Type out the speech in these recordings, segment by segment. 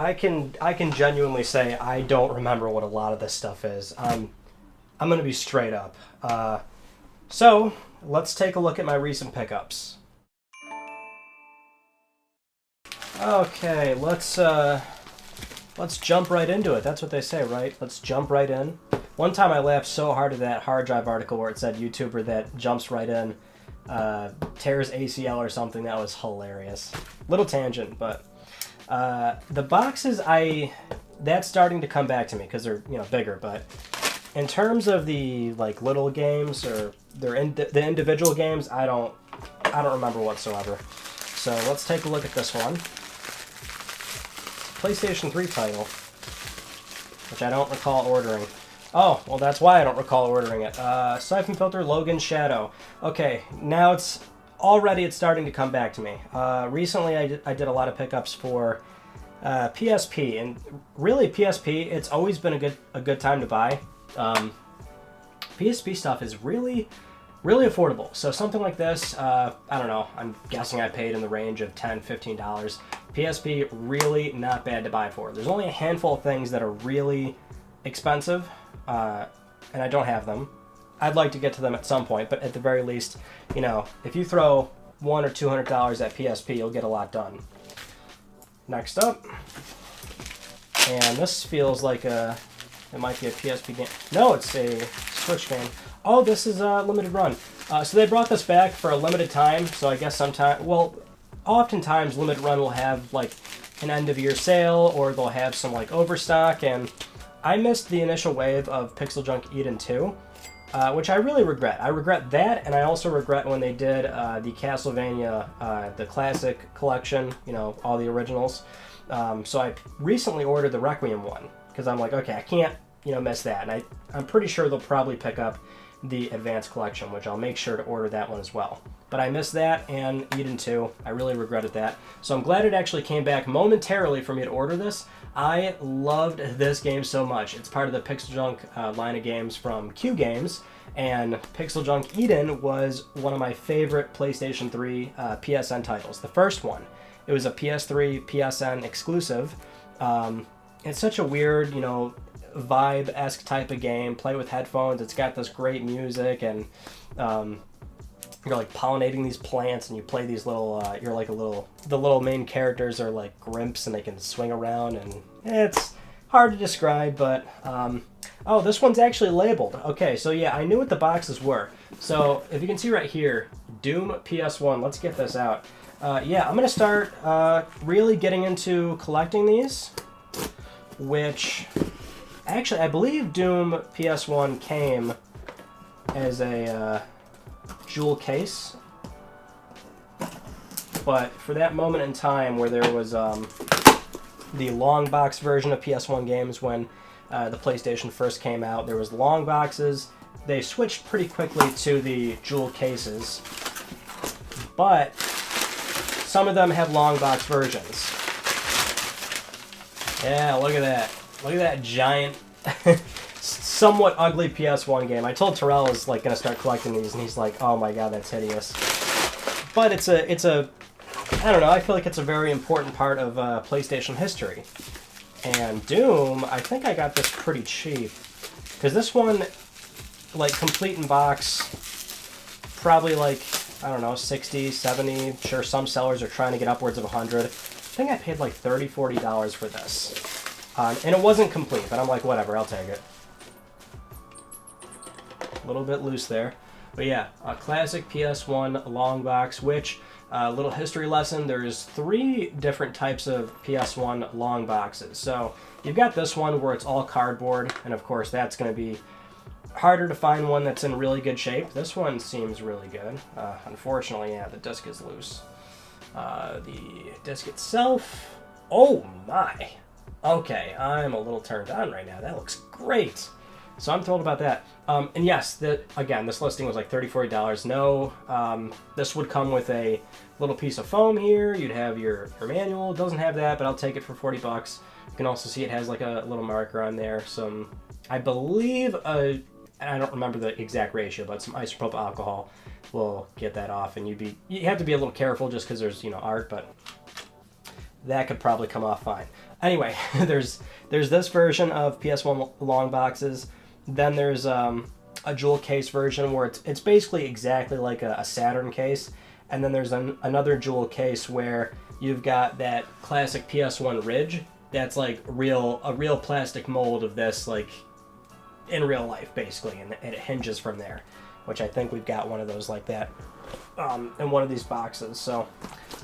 I can genuinely say I don't remember what a lot of this stuff is. I'm gonna be straight up. So let's take a look at my recent pickups. Okay, let's jump right into it. That's what they say, right? Let's jump right in. One time I laughed so hard at that hard drive article where it said YouTuber that jumps right in, tears ACL or something. That was hilarious. Little tangent, but the boxes, that's starting to come back to me because they're, you know, bigger. But in terms of the like little games or the individual games, I don't remember whatsoever. So let's take a look at this one. PlayStation 3 title, which I don't recall ordering. Oh, well, that's why I don't recall ordering it. Siphon Filter, Logan Shadow. Okay, now it's starting to come back to me. Recently, I did a lot of pickups for PSP, and really PSP, it's always been a good time to buy. PSP stuff is really affordable. So something like this, I don't know, I'm guessing I paid in the range of $10, $15. PSP, really not bad to buy for. There's only a handful of things that are really expensive, and I don't have them. I'd like to get to them at some point, but at the very least, you know, if you throw $100 or $200 at PSP, you'll get a lot done. Next up, and this feels like it might be a PSP game. No, it's a Switch game. Oh, this is a limited run. So they brought this back for a limited time, so I guess oftentimes limited run will have like an end of year sale, or they'll have some like overstock, and I missed the initial wave of Pixel Junk Eden 2, which I really regret. I regret that, and I also regret when they did the Castlevania, the classic collection, you know, all the originals. So I recently ordered the Requiem one, because I'm like, okay, I can't, you know, miss that. And I'm pretty sure they'll probably pick up the Advanced Collection, which I'll make sure to order that one as well. But I missed that and Eden 2. I really regretted that. So I'm glad it actually came back momentarily for me to order this. I loved this game so much. It's part of the Pixel Junk line of games from Q Games, and Pixel Junk Eden was one of my favorite PlayStation 3 PSN titles. The first one. It was a PS3 PSN exclusive. It's such a weird, you know, vibe-esque type of game. Play with headphones. It's got this great music, and you're like pollinating these plants, and you play these little, the little main characters are like grimps, and they can swing around, and it's hard to describe, but, oh, this one's actually labeled. Okay, so yeah, I knew what the boxes were. So if you can see right here, Doom PS1, let's get this out. Yeah, I'm going to start really getting into collecting these, which, actually, I believe Doom PS1 came as a jewel case, but for that moment in time where there was the long box version of PS1 games when the PlayStation first came out, there was long boxes. They switched pretty quickly to the jewel cases, but some of them have long box versions. Yeah, look at that. Look at that giant, somewhat ugly PS1 game. I told Terrell I was like going to start collecting these, and he's like, oh my god, that's hideous. But it's a, I don't know, I feel like it's a very important part of PlayStation history. And Doom, I think I got this pretty cheap. Because this one, like, complete in box, probably like, I don't know, 60, 70. Sure, some sellers are trying to get upwards of 100. I think I paid like $30, $40 for this. And it wasn't complete, but I'm like, whatever, I'll take it. A little bit loose there. But yeah, a classic PS1 long box, which, little history lesson, there's 3 different types of PS1 long boxes. So you've got this one where it's all cardboard, and of course that's going to be harder to find one that's in really good shape. This one seems really good. Unfortunately, yeah, the disc is loose. The disc itself, oh my. Okay, I'm a little turned on right now. That looks great. So I'm thrilled about that. And yes, again, this listing was like $30, $40. No, this would come with a little piece of foam here. You'd have your manual. It doesn't have that, but I'll take it for $40. You can also see it has like a little marker on there. Some, I believe, I don't remember the exact ratio, but some isopropyl alcohol will get that off. And you have to be a little careful just because there's, art, but that could probably come off fine. Anyway, there's this version of PS1 long boxes. Then there's a jewel case version where it's basically exactly like a Saturn case. And then there's another jewel case where you've got that classic PS1 ridge. That's like a real plastic mold of this, like in real life, basically, and it hinges from there. Which I think we've got one of those like that in one of these boxes. So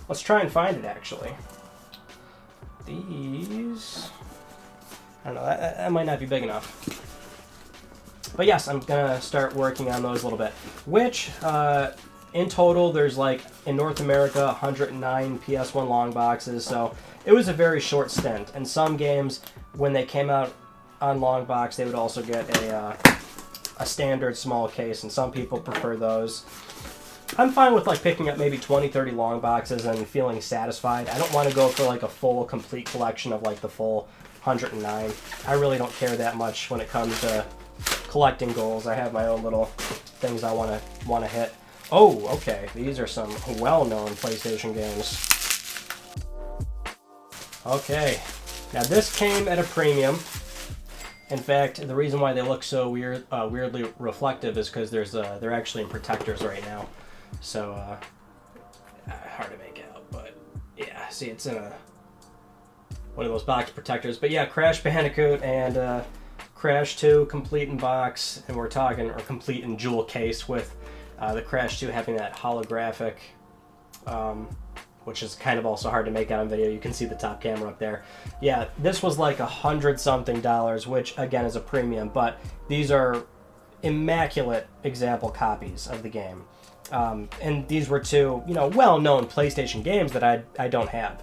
let's try and find it, actually. These, I don't know, that might not be big enough. But yes, I'm gonna start working on those a little bit. Which, in total, there's like, in North America, 109 PS1 long boxes. So it was a very short stint. And some games, when they came out on long box, they would also get a standard small case, and some people prefer those. I'm fine with like picking up maybe 20, 30 long boxes and feeling satisfied. I don't want to go for like a full, complete collection of like the full 109. I really don't care that much when it comes to collecting goals. I have my own little things I want to hit. Oh, okay. These are some well-known PlayStation games. Okay. Now this came at a premium. In fact, the reason why they look so weirdly reflective is because they're actually in protectors right now. So, hard to make out, but yeah, see, it's in one of those box protectors. But yeah, Crash Bandicoot and Crash 2 complete in box, and we're talking, or complete in jewel case with the Crash 2 having that holographic, which is kind of also hard to make out on video. You can see the top camera up there. Yeah, this was like $100-something, which again is a premium, but these are immaculate example copies of the game. And these were two, well-known PlayStation games that I don't have.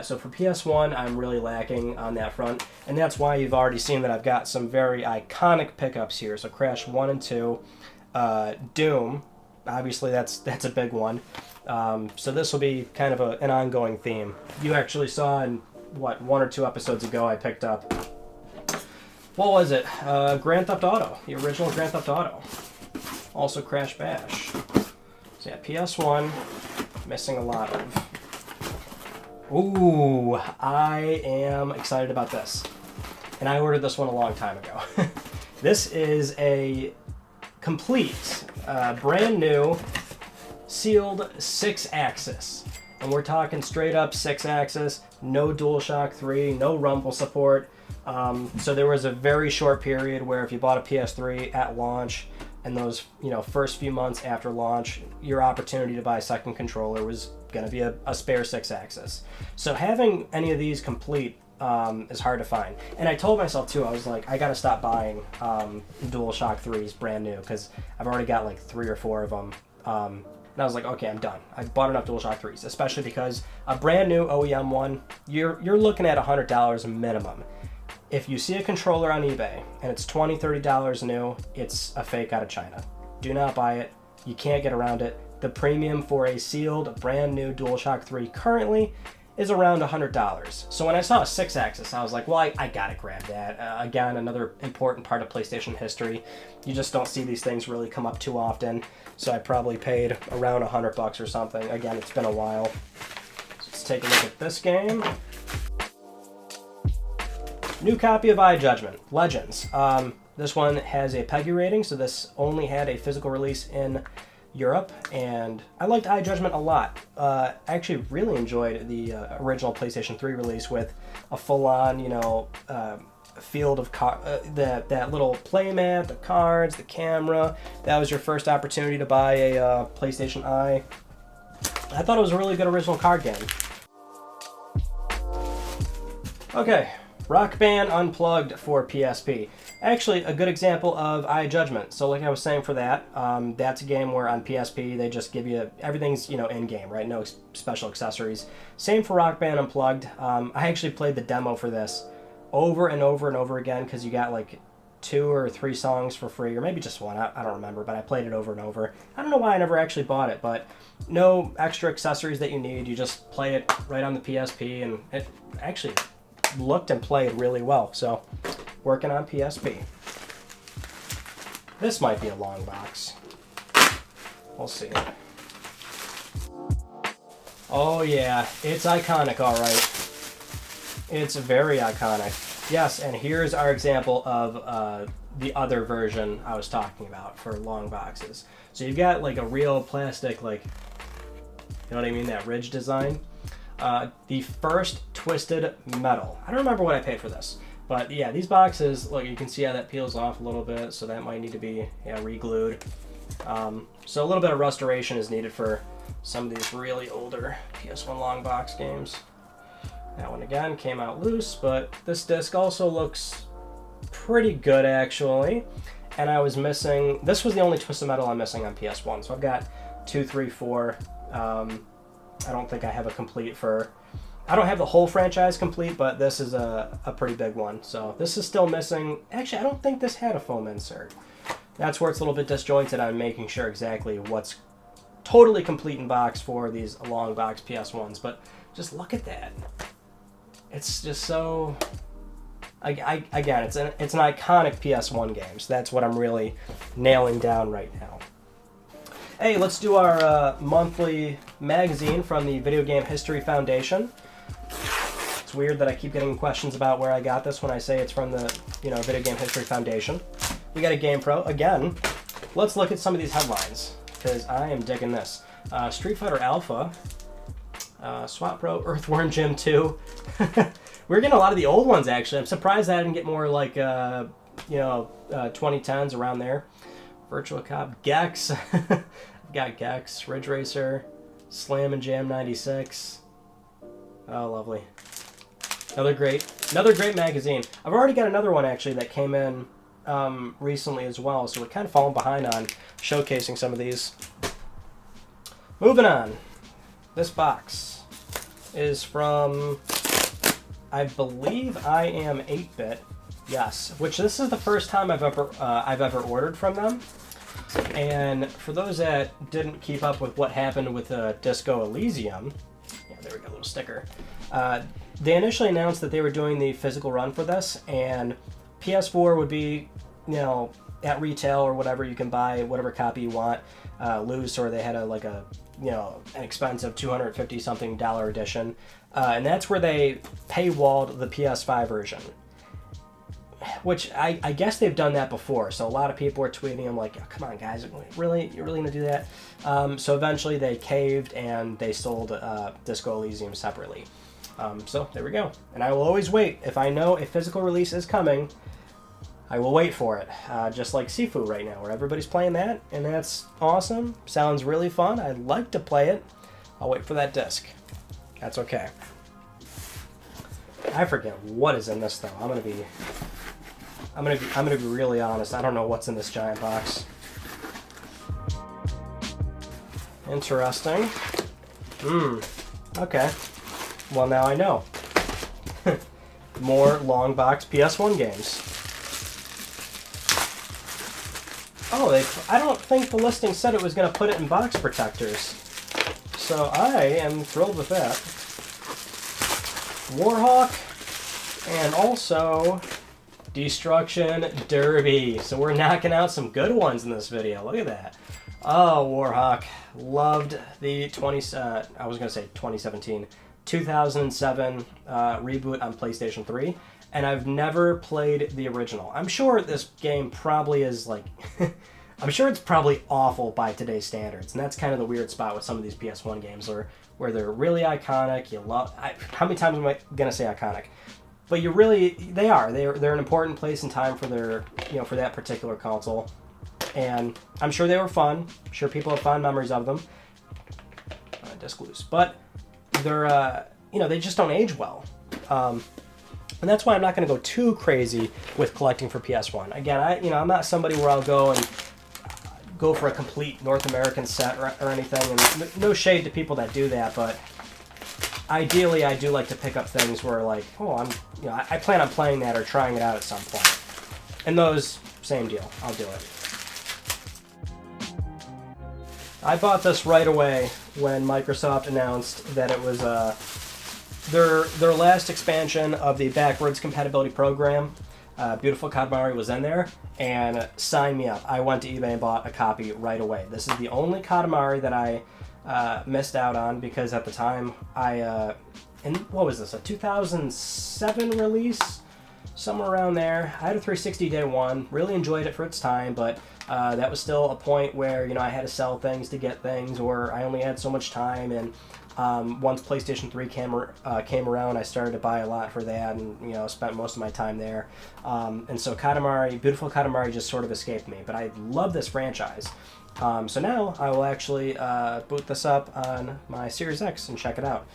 So for PS1, I'm really lacking on that front, and that's why you've already seen that I've got some very iconic pickups here. So Crash 1 and 2, Doom, obviously that's a big one. So this will be kind of an ongoing theme. You actually saw in, 1 or 2 episodes ago, I picked up, what was it? Grand Theft Auto, the original Grand Theft Auto. Also Crash Bash. So yeah, PS1, missing a lot of. Ooh, I am excited about this. And I ordered this one a long time ago. This is a complete, brand new, sealed 6-axis. And we're talking straight up 6-axis, no DualShock 3, no rumble support. So there was a very short period where if you bought a PS3 at launch, and those first few months after launch, your opportunity to buy a second controller was going to be a spare 6-axis. So having any of these complete is hard to find. And I told myself too, I was like, I got to stop buying DualShock 3s brand new, because I've already got like 3 or 4 of them. And I was like, okay, I'm done. I've bought enough DualShock 3s, especially because a brand new OEM one, you're looking at $100 minimum. If you see a controller on eBay and it's $20, $30 new, it's a fake out of China. Do not buy it. You can't get around it. The premium for a sealed, brand new DualShock 3 currently is around $100. So when I saw a 6-axis, I was like, well, I gotta grab that. Again, another important part of PlayStation history. You just don't see these things really come up too often. So I probably paid around $100 or something. Again, it's been a while. So let's take a look at this game. New copy of Judgment Legends. This one has a PEGI rating, so this only had a physical release in Europe, and I liked Judgment a lot. I actually really enjoyed the original PlayStation 3 release with a full-on, field of that little playmat, the cards, the camera. That was your first opportunity to buy a PlayStation I thought it was a really good original card game. Okay. Rock Band Unplugged for PSP. Actually, a good example of Judgment. So like I was saying for that, that's a game where on PSP they just give you, everything's, in-game, right? No special accessories. Same for Rock Band Unplugged. I actually played the demo for this over and over and over again because you got like 2 or 3 songs for free, or maybe just 1, I don't remember, but I played it over and over. I don't know why I never actually bought it, but no extra accessories that you need. You just play it right on the PSP, and it actually looked and played really well. So working on PSP. This might be a long box. We'll see. Oh yeah, it's iconic, all right. It's very iconic. Yes, and here's our example of the other version I was talking about for long boxes. So you've got like a real plastic, like, you know what I mean, that ridge design. The first twisted metal. I don't remember what I paid for this, but yeah, these boxes, look, you can see how that peels off a little bit, so that might need to be re-glued. So a little bit of restoration is needed for some of these really older PS1 long box games. That one again came out loose, but this disc also looks pretty good actually. And I was missing, this was the only twisted metal I'm missing on PS1. So I've got 2, 3, 4. I don't think I have a complete for, I don't have the whole franchise complete, but this is a pretty big one. So this is still missing. Actually, I don't think this had a foam insert. That's where it's a little bit disjointed. I'm making sure exactly what's totally complete in box for these long box PS1s. But just look at that. It's just so, again, it's an iconic PS1 game, so that's what I'm really nailing down right now. Hey, let's do our monthly magazine from the Video Game History Foundation. It's weird that I keep getting questions about where I got this when I say it's from the Video Game History Foundation. We got a Game Pro. Again, let's look at some of these headlines, because I am digging this. Street Fighter Alpha. SWAT Pro, Earthworm Jim 2. We're getting a lot of the old ones, actually. I'm surprised I didn't get more like, 2010s around there. Virtua Cop, Gex. Got Gex, Ridge Racer, Slam and Jam 96. Oh, lovely. Another great magazine. I've already got another one, actually, that came in recently as well, so we're kind of falling behind on showcasing some of these. Moving on. This box is from, I believe I Am 8-Bit. Yes, which this is the first time I've ever ordered from them. And for those that didn't keep up with what happened with Disco Elysium, yeah, there we go, little sticker. They initially announced that they were doing the physical run for this, and PS4 would be, at retail or whatever, you can buy whatever copy you want loose, or they had an expensive $250-something edition. And that's where they paywalled the PS5 version. Which I guess they've done that before. So a lot of people were tweeting them like, oh, come on, guys, really? You're really going to do that? So eventually they caved and they sold Disco Elysium separately. So there we go. And I will always wait. If I know a physical release is coming, I will wait for it, just like Sifu right now, where everybody's playing that, and that's awesome. Sounds really fun. I'd like to play it. I'll wait for that disc. That's okay. I forget what is in this though. I'm gonna be really honest. I don't know what's in this giant box. Interesting. Okay. Well, now I know. More long box PS1 games. Oh, I don't think the listing said it was going to put it in box protectors. So I am thrilled with that. Warhawk, and also Destruction Derby. So we're knocking out some good ones in this video. Look at that. Oh, Warhawk. Loved the 2017, 2007 reboot on PlayStation 3. And I've never played the original. I'm sure this game probably is like... I'm sure it's probably awful by today's standards. And that's kind of the weird spot with some of these PS1 games where they're really iconic. How many times am I going to say iconic? But they are. They're an important place and time for their, for that particular console. And I'm sure they were fun. I'm sure people have fond memories of them. Disc loose. But they're, they just don't age well. And that's why I'm not going to go too crazy with collecting for PS1. Again, I'm not somebody where I'll go for a complete North American set or anything. And no shade to people that do that, but ideally, I do like to pick up things where like, I plan on playing that or trying it out at some point. And those, same deal. I'll do it. I bought this right away when Microsoft announced that it was their last expansion of the backwards compatibility program. Beautiful Katamari was in there, and sign me up. I went to eBay and bought a copy right away. This is the only Katamari that I missed out on because at the time I and what was this, a 2007 release? Somewhere around there. I had a 360 day one, really enjoyed it for its time, but that was still a point where, I had to sell things to get things, or I only had so much time, and once PlayStation 3 came around, I started to buy a lot for that, and, spent most of my time there. And so Katamari, Beautiful Katamari just sort of escaped me, but I love this franchise. So now I will actually boot this up on my Series X and check it out.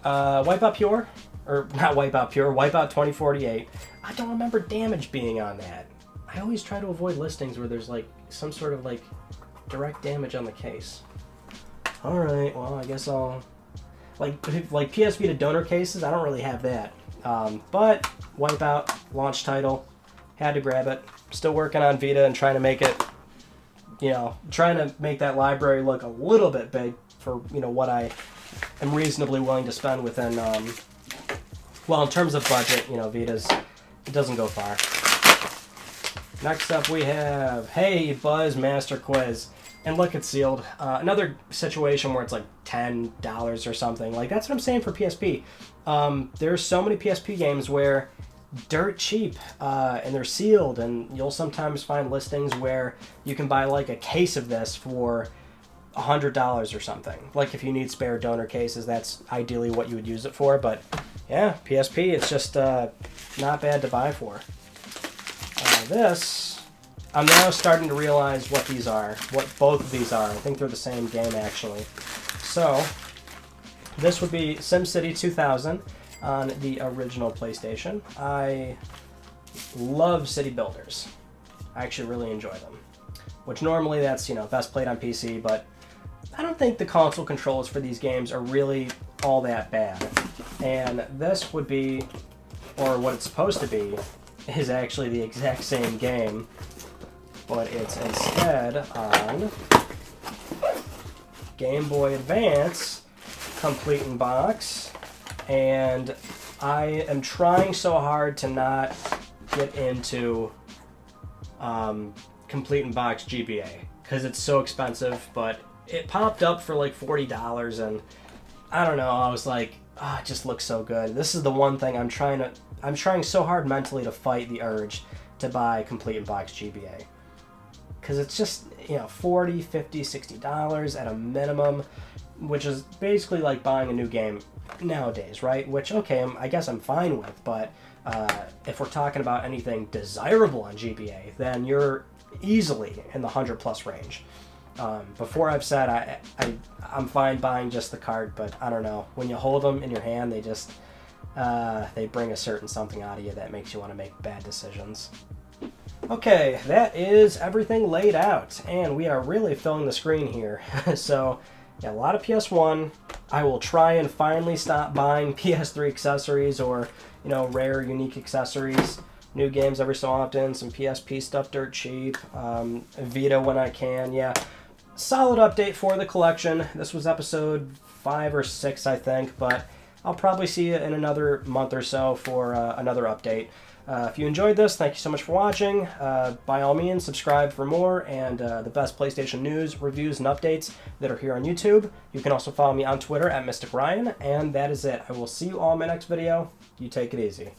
Wipeout Pure, or not Wipeout Pure, Wipeout 2048. I don't remember damage being on that. I always try to avoid listings where there's like some sort of like direct damage on the case. Alright, well, I guess I'll... Like PS Vita donor cases, I don't really have that. But Wipeout, launch title, had to grab it. Still working on Vita and trying to make it, trying to make that library look a little bit big for, what I am reasonably willing to spend within, well, in terms of budget, Vita's, it doesn't go far. Next up we have, hey, Buzz Master Quiz. And look, it's sealed. Another situation where it's like $10 or something. Like, that's what I'm saying for PSP. There's so many PSP games where dirt cheap, and they're sealed, and you'll sometimes find listings where you can buy like a case of this for $100 or something. Like, if you need spare donor cases, that's ideally what you would use it for. But yeah, PSP, it's just not bad to buy for. This, I'm now starting to realize what these are, what both of these are. I think they're the same game, actually. So, this would be SimCity 2000 on the original PlayStation. I love city builders. I actually really enjoy them. Which normally that's, best played on PC, but I don't think the console controls for these games are really all that bad. And this would be, or what it's supposed to be, is actually the exact same game, but it's instead on Game Boy Advance, complete in box, and I am trying so hard to not get into complete in box GBA, because it's so expensive, but it popped up for like $40, and I don't know, I was like, it just looks so good. This is the one thing I'm trying so hard mentally to fight the urge to buy complete in box GBA. Because it's just, $40, $50, $60 at a minimum, which is basically like buying a new game nowadays, right? Which, okay, I guess I'm fine with, but if we're talking about anything desirable on GBA, then you're easily in the 100+ range. Before I've said I'm fine buying just the card, but I don't know. When you hold them in your hand, they just they bring a certain something out of you that makes you want to make bad decisions. Okay, that is everything laid out, and we are really filling the screen here. So, yeah, a lot of PS1. I will try and finally stop buying PS3 accessories or, rare, unique accessories. New games every so often, some PSP stuff dirt cheap, Vita when I can, yeah. Solid update for the collection. This was episode 5 or 6, I think, but I'll probably see you in another month or so for another update. If you enjoyed this, thank you so much for watching. By all means, subscribe for more and the best PlayStation news, reviews, and updates that are here on YouTube. You can also follow me on Twitter at Mystic Ryan, and that is it. I will see you all in my next video. You take it easy.